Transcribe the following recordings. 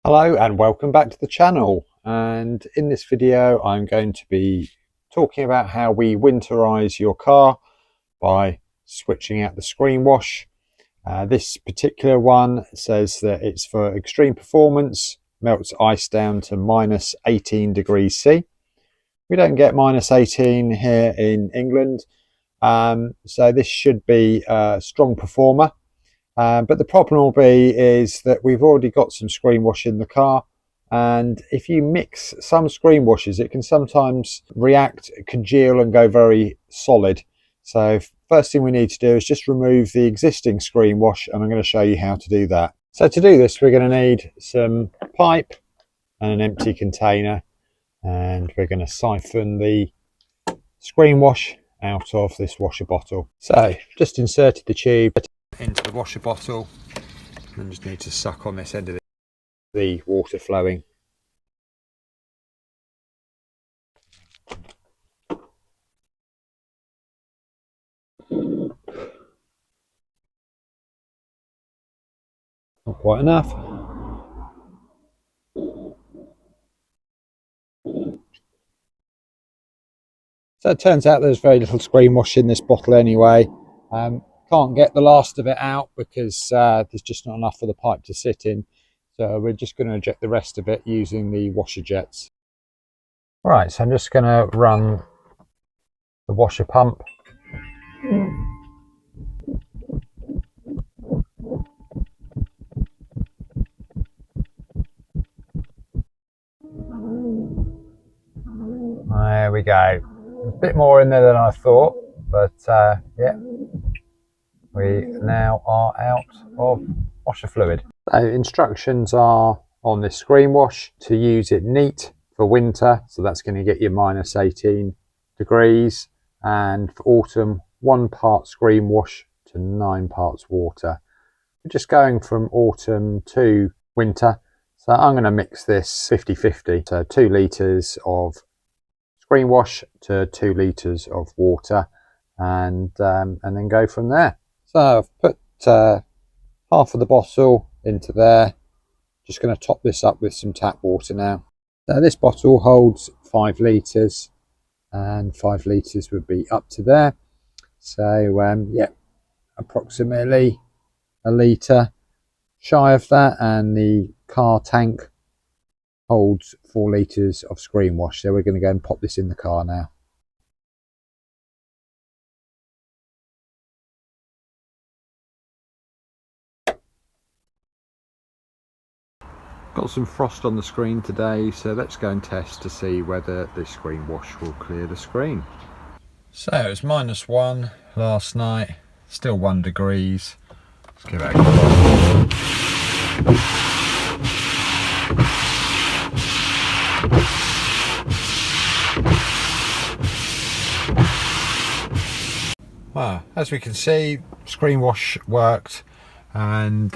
Hello and welcome back to the channel, and in this video I'm going to be talking about how we winterize your car by switching out the screen wash. This particular one says that it's for extreme performance, melts ice down to minus 18 degrees C. We don't get minus 18 here in England, so this should be a strong performer. But the problem will be is that we've already got some screen wash in the car, and if you mix some screen washes it can sometimes react, congeal and go very solid. So first thing we need to do is just remove the existing screen wash, and I'm going to show you how to do that. So to do this we're going to need some pipe and an empty container, and we're going to siphon the screen wash out of this washer bottle. So just inserted the tube into the washer bottle and just need to suck on this end of the water flowing. Not quite enough. So it turns out there's very little screen wash in this bottle anyway. Can't get the last of it out because there's just not enough for the pipe to sit in. So we're just going to eject the rest of it using the washer jets. Right, so I'm just going to run the washer pump. There we go. A bit more in there than I thought, but yeah. We now are out of washer fluid. So instructions are on this screen wash to use it neat for winter, so that's going to get you minus 18 degrees, and for autumn 1 part screen wash to 9 parts water. We're just going from autumn to winter, so I'm going to mix this 50-50, so 2 litres of screen wash to 2 litres of water, and then go from there. So I've put half of the bottle into there. Just going to top this up with some tap water now. So this bottle holds 5 litres, and 5 litres would be up to there. So yeah, approximately a litre shy of that, and the car tank holds 4 litres of screen wash. So we're going to go and pop this in the car now. Got some frost on the screen today, so let's go and test to see whether the screen wash will clear the screen. So it was -1 last night, still 1 degrees. Let's give it a go. Well, as we can see, screen wash worked and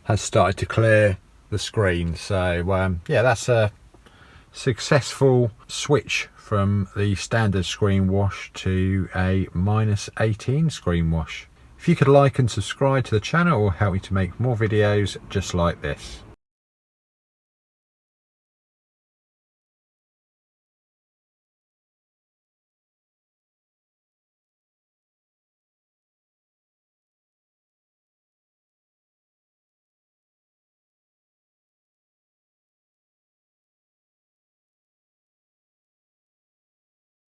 has started to clear the screen. So yeah, that's a successful switch from the standard screen wash to a -18 screen wash. If you could like and subscribe to the channel, it will help me to make more videos just like this.